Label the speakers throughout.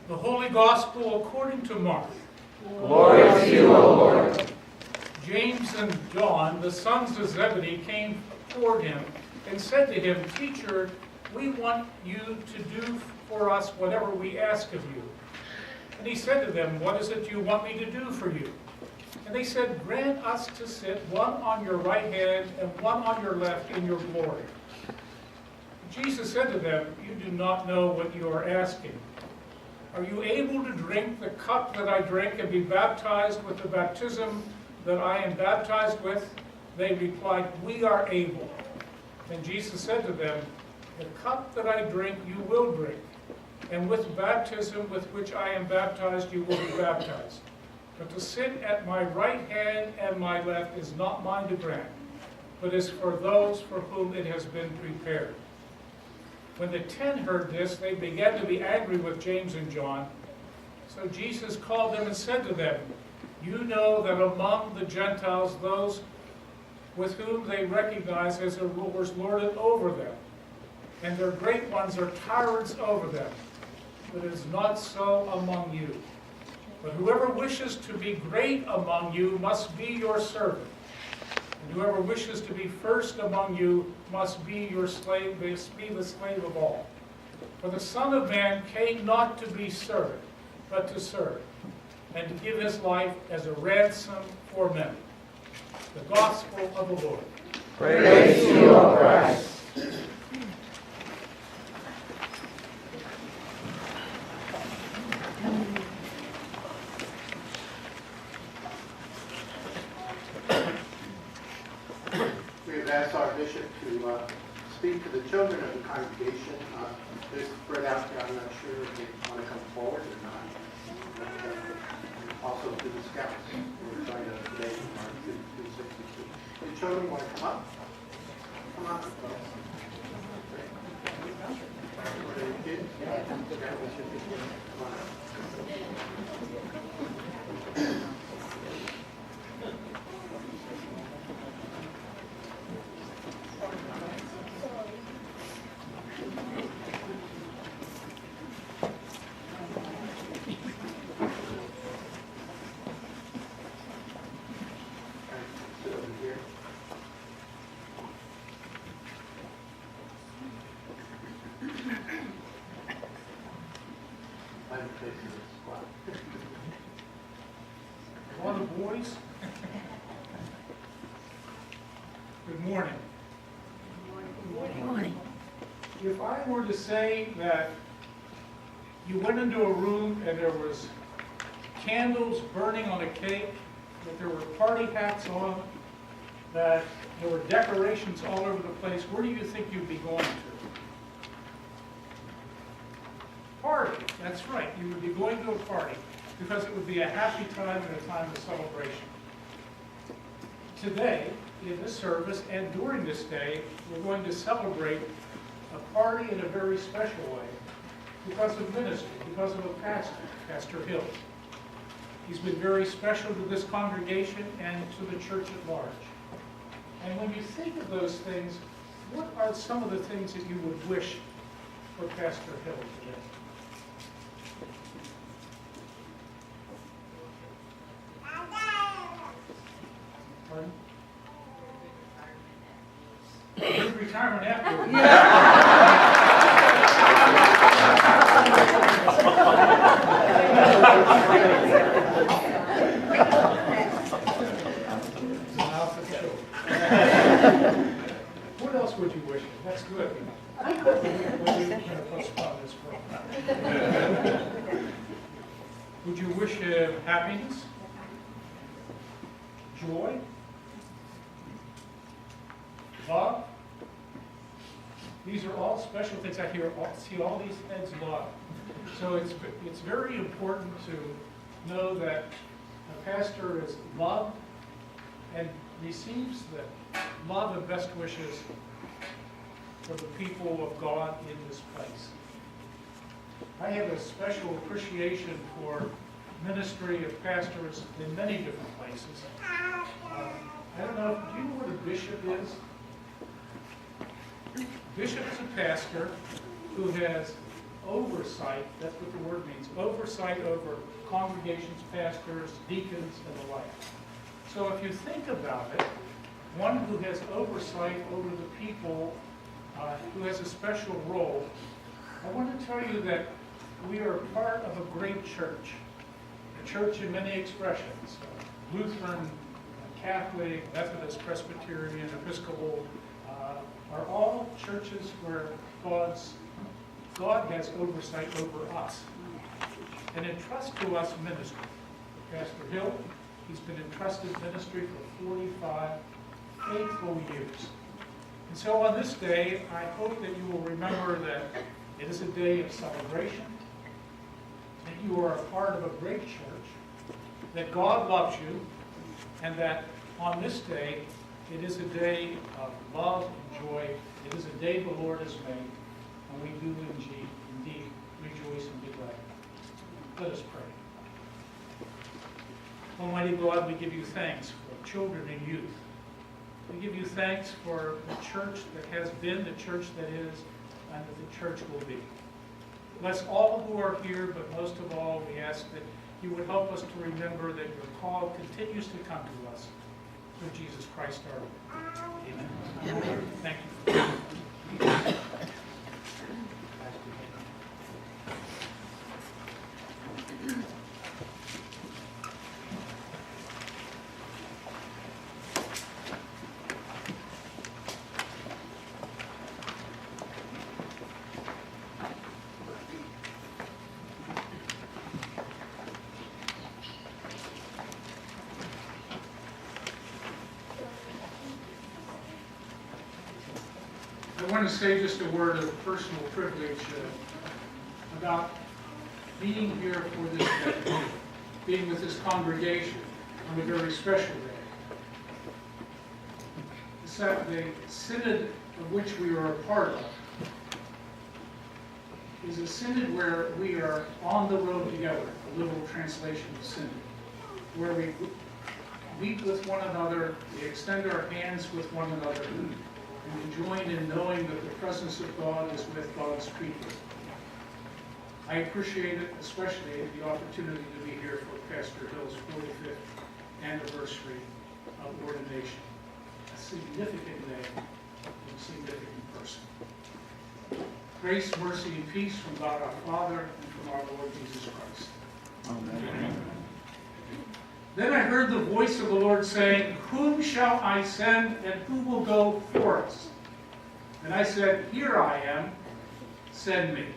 Speaker 1: The Holy Gospel according to Mark.
Speaker 2: Glory to you, O Lord.
Speaker 1: James and John, the sons of Zebedee, came toward him and said to him, "Teacher, we want you to do for us whatever we ask of you." And he said to them, "What is it you want me to do for you?" And they said, "Grant us to sit one on your right hand and one on your left in your glory." Jesus said to them, "You do not know what you are asking. Are you able to drink the cup that I drink and be baptized with the baptism that I am baptized with?" They replied, "We are able." Then Jesus said to them, "The cup that I drink you will drink, and with baptism with which I am baptized you will be baptized. But to sit at my right hand and my left is not mine to grant, but is for those for whom it has been prepared." When the 10 heard this, they began to be angry with James and John. So Jesus called them and said to them, "You know that among the Gentiles, those with whom they recognize as their rulers lord it over them, and their great ones are tyrants over them. But it is not so among you. But whoever wishes to be great among you must be your servant. And whoever wishes to be first among you must be your slave, must be the slave of all. For the Son of Man came not to be served, but to serve, and to give his life as a ransom for many." The Gospel of the Lord.
Speaker 2: Praise to you, O Christ.
Speaker 3: We've asked our bishop to speak to the children of the congregation. They're spread out here. I'm not sure if they want to come forward or not. But, also to the scouts. We're trying to today Mark 2:62. The children want to come up? Come on. Are they kids? Yeah. Come on. Sit over here. I'm facing the squad.
Speaker 1: All the boys, good morning.
Speaker 4: Good morning.
Speaker 1: If I were to say that you went into a room and there was candles burning on a cake, that there were party hats on, that there were decorations all over the place, where do you think you'd be going to? Party, that's right. You would be going to a party because it would be a happy time and a time of celebration. Today, in this service and during this day, we're going to celebrate a party in a very special way because of ministry, because of a pastor, Pastor Hill. He's been very special to this congregation and to the church at large. And when you think of those things, what are some of the things that you would wish for Pastor Hill today? Pardon? Good retirement afterwards. What else would you wish? That's good. Would you wish him happiness? Joy? Love? These are all special things. I see all these heads nod. So it's very important to know that a pastor is loved and receives the love and best wishes for the people of God in this place. I have a special appreciation for ministry of pastors in many different places. I don't know, do you know what a bishop is? Bishop is a pastor who has oversight, that's what the word means, oversight over congregations, pastors, deacons, and the like. So if you think about it, one who has oversight over the people, who has a special role, I want to tell you that we are part of a great church. A church in many expressions, Lutheran, Catholic, Methodist, Presbyterian, Episcopal, are all churches where God has oversight over us and entrusts to us ministry. Pastor Hill, he's been entrusted ministry for 45 faithful years. And so on this day, I hope that you will remember that it is a day of celebration, that you are a part of a great church, that God loves you, and that on this day, it is a day of love and joy. It is a day the Lord has made, and we do indeed rejoice and be glad. Let us pray. Almighty God, we give you thanks for children and youth. We give you thanks for the church that has been, the church that is, and that the church will be. Bless all who are here, but most of all, we ask that you would help us to remember that your call continues to come to us through Jesus Christ our Lord. Amen. Amen. Thank you. I want to say just a word of personal privilege about being here for this day, being with this congregation on a very special day. The synod of which we are a part of is a synod where we are on the road together, a literal translation of synod, where we meet with one another, we extend our hands with one another, and we join in knowing that the presence of God is with God's people. I appreciate it, especially the opportunity to be here for Pastor Hill's 45th anniversary of ordination. A significant day and a significant person. Grace, mercy, and peace from God our Father and from our Lord Jesus Christ. Amen. Then I heard the voice of the Lord saying, "Whom shall I send, and who will go for us?" And I said, "Here I am, send me."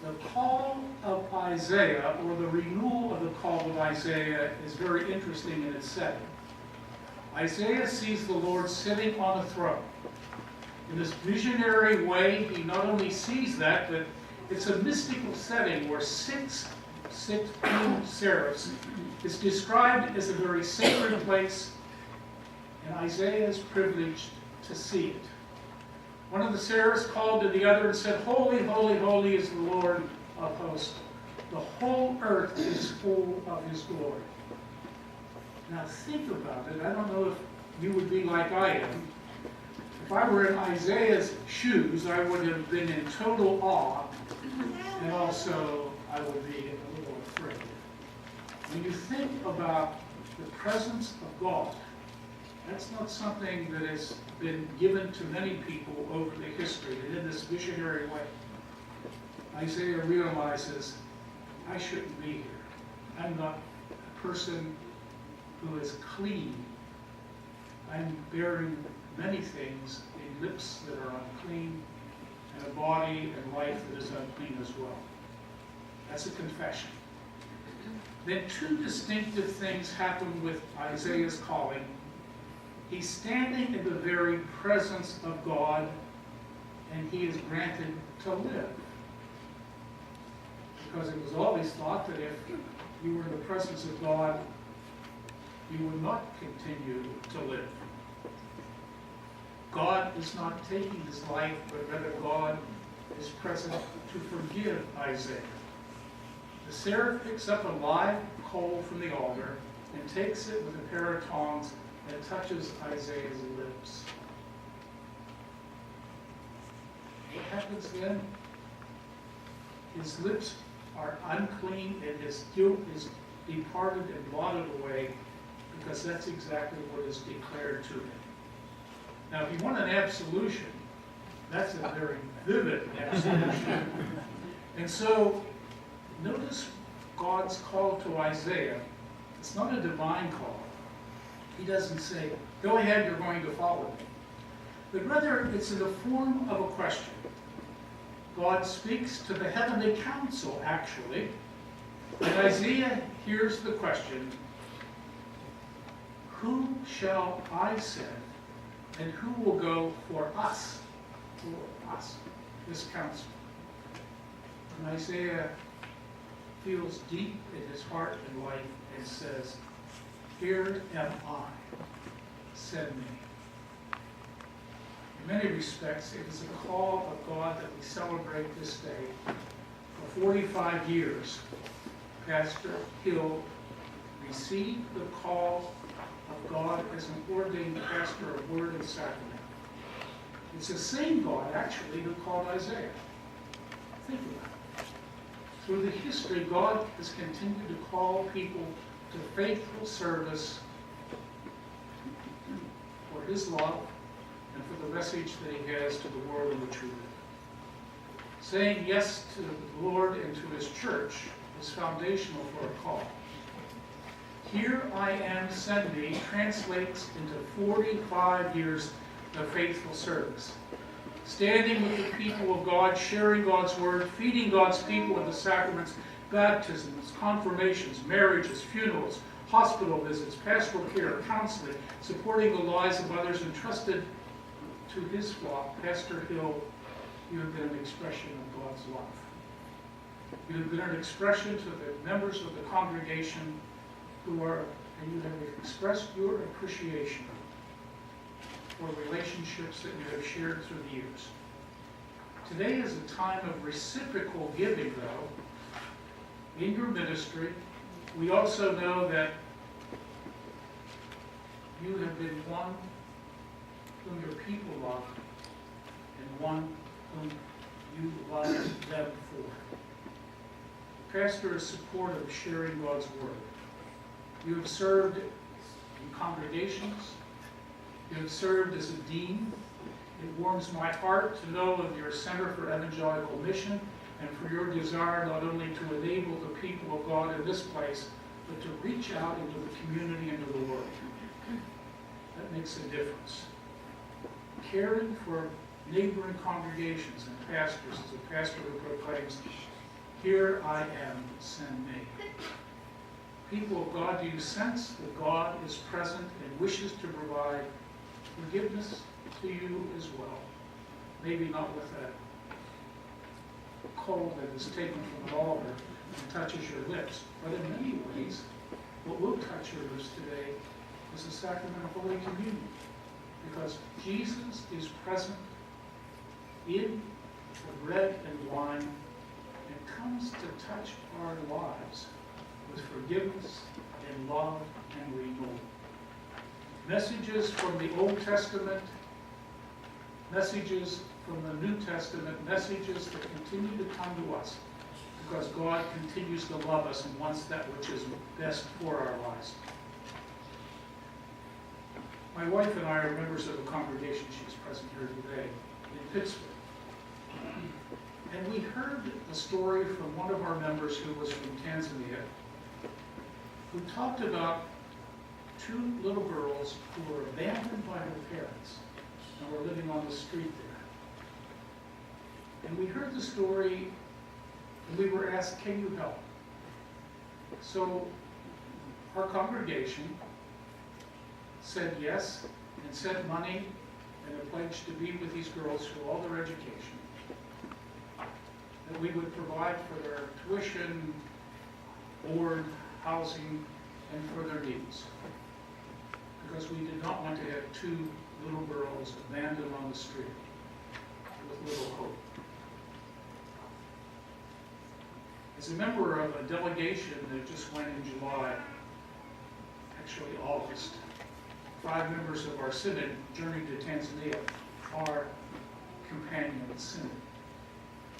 Speaker 1: The call of Isaiah, or the renewal of the call of Isaiah, is very interesting in its setting. Isaiah sees the Lord sitting on a throne. In this visionary way, he not only sees that, but it's a mystical setting where six plumed seraphs is described as a very sacred place, and Isaiah is privileged to see it. One of the seraphs called to the other and said, "Holy, holy, holy is the Lord of hosts. The whole earth is full of his glory." Now think about it. I don't know if you would be like I am. If I were in Isaiah's shoes, I would have been in total awe, and also I would be a little afraid. When you think about the presence of God, that's not something that has been given to many people over the history, and in this visionary way. Isaiah realizes, I shouldn't be here. I'm not a person who is clean. I'm bearing many things, in lips that are unclean, and a body and life that is unclean as well. That's a confession. Then two distinctive things happen with Isaiah's calling. He's standing in the very presence of God, and he is granted to live. Because it was always thought that if you were in the presence of God, you would not continue to live. God is not taking his life, but rather God is present to forgive Isaiah. The seraph picks up a live coal from the altar and takes it with a pair of tongs and touches Isaiah's lips. What happens then? His lips are unclean, and his guilt is departed and blotted away, because that's exactly what is declared to him. Now, if you want an absolution, that's a very vivid absolution. And so, notice God's call to Isaiah. It's not a divine call. He doesn't say, go ahead, you're going to follow me. But rather, it's in the form of a question. God speaks to the heavenly council, actually. And Isaiah hears the question, who shall I send, and who will go for us? For us, this council. And Isaiah feels deep in his heart and life and says, here am I, send me. In many respects, it is a call of God that we celebrate this day. For 45 years, Pastor Hill received the call of God as an ordained pastor of Word and Sacrament. It's the same God, actually, who called Isaiah. Think about it. Through the history, God has continued to call people to faithful service for His love and for the message that He has to the world in which we live. Saying yes to the Lord and to His church is foundational for a call. Here I am, send me, translates into 45 years of faithful service. Standing with the people of God, sharing God's word, feeding God's people with the sacraments, baptisms, confirmations, marriages, funerals, hospital visits, pastoral care, counseling, supporting the lives of others entrusted to His flock. Pastor Hill, you have been an expression of God's love. You have been an expression to the members of the congregation and you have expressed your appreciation for relationships that you have shared through the years. Today is a time of reciprocal giving, though, in your ministry. We also know that you have been one whom your people love and one whom you love them for. The pastor is supportive of sharing God's word. You have served in congregations. You have served as a dean. It warms my heart to know of your Center for Evangelical Mission and for your desire not only to enable the people of God in this place, but to reach out into the community and to the world. That makes a difference. Caring for neighboring congregations and pastors as a pastor who proclaims, here I am, send me. People of God, do you sense that God is present and wishes to provide forgiveness to you as well? Maybe not with that coal that is taken from the altar and touches your lips, but in many ways, what will touch your lips today is the sacrament of Holy Communion, because Jesus is present in the bread and wine and comes to touch our lives with forgiveness and love and renewal. Messages from the Old Testament, messages from the New Testament, messages that continue to come to us because God continues to love us and wants that which is best for our lives. My wife and I are members of a congregation, she's present here today, in Pittsburgh. And we heard a story from one of our members who was from Tanzania, who talked about two little girls who were abandoned by their parents and were living on the street there. And we heard the story and we were asked, can you help? So our congregation said yes and sent money and a pledge to be with these girls through all their education. That we would provide for their tuition, board, housing, and for their needs. Because we did not want to have two little girls abandoned on the street with little hope. As a member of a delegation that just went in July, actually August, 5 members of our synod journeyed to Tanzania, our companion synod.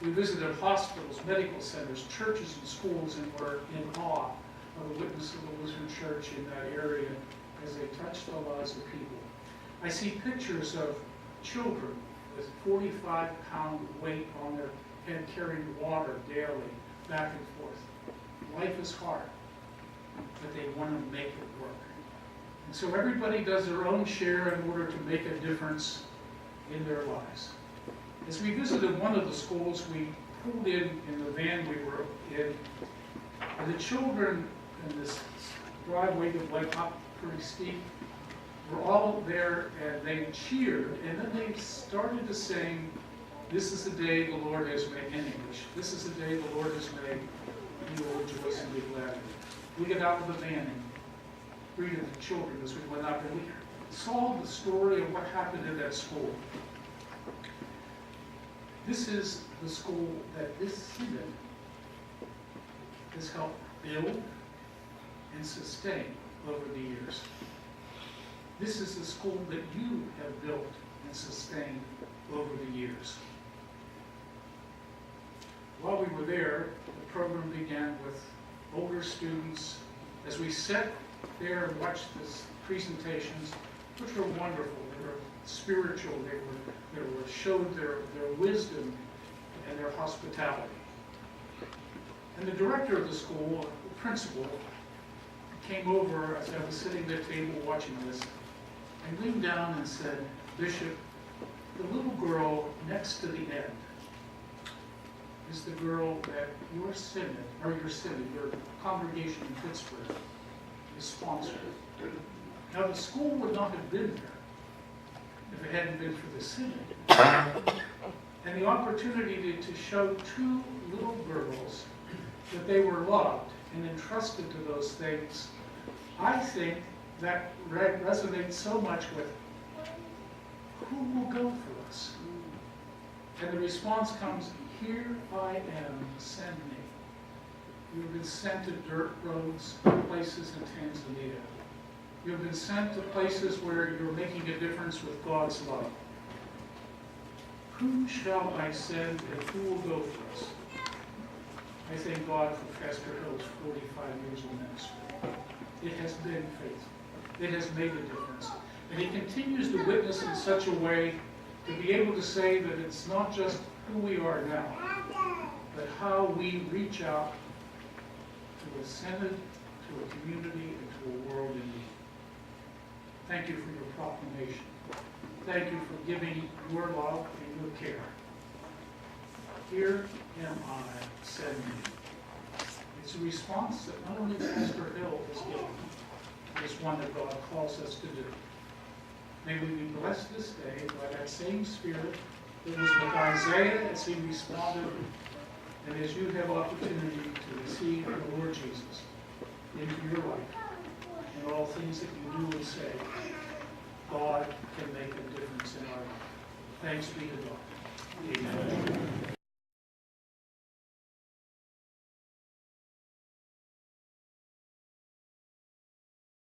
Speaker 1: We visited hospitals, medical centers, churches, and schools, and were in awe of the witness of the Lutheran Church in that area as they touched the lives of people. I see pictures of children with 45-pound weight on their head carrying water daily, back and forth. Life is hard, but they want to make it work. And so everybody does their own share in order to make a difference in their lives. As we visited one of the schools, we pulled in the van we were in, and the children in this driveway that went up pretty steep were all there, and they cheered, and then they started to sing, "This is the day the Lord has made," in English. "This is the day the Lord has made, we will rejoice and be glad in it." We got out of the van and greeted the children as we went up, and we saw the story of what happened in that school. This is the school that this synod has helped build and sustain over the years. This is the school that you have built and sustained over the years. While we were there, the program began with older students. As we sat there and watched these presentations, which were wonderful, they were spiritual, they showed their wisdom and their hospitality. And the director of the school, the principal, came over as I was sitting at the table watching this, and leaned down and said, "Bishop, the little girl next to the end is the girl that your congregation in Pittsburgh is sponsoring. Now the school would not have been there if it hadn't been for the synod. And the opportunity to show two little girls that they were loved and entrusted to those things, I think that resonates so much with who will go for us. And the response comes, "Here I am, send me." You have been sent to dirt roads, places in Tanzania. You have been sent to places where you're making a difference with God's love. Who shall I send and who will go for us? I thank God for Pastor Hill's 45 years of ministry. It has been faithful. It has made a difference. And he continues to witness in such a way to be able to say that it's not just who we are now, but how we reach out to a synod, to a community, and to a world in need. Thank you for your proclamation. Thank you for giving your love and your care. Here am I, send me. It's a response that not only Pastor Hill has given, it's one that God calls us to do. May we be blessed this day by that same Spirit that was with Isaiah as he responded, and as you have opportunity to receive the Lord Jesus into your life and all things that you do and say, God can make a difference in our life. Thanks be to God. Amen.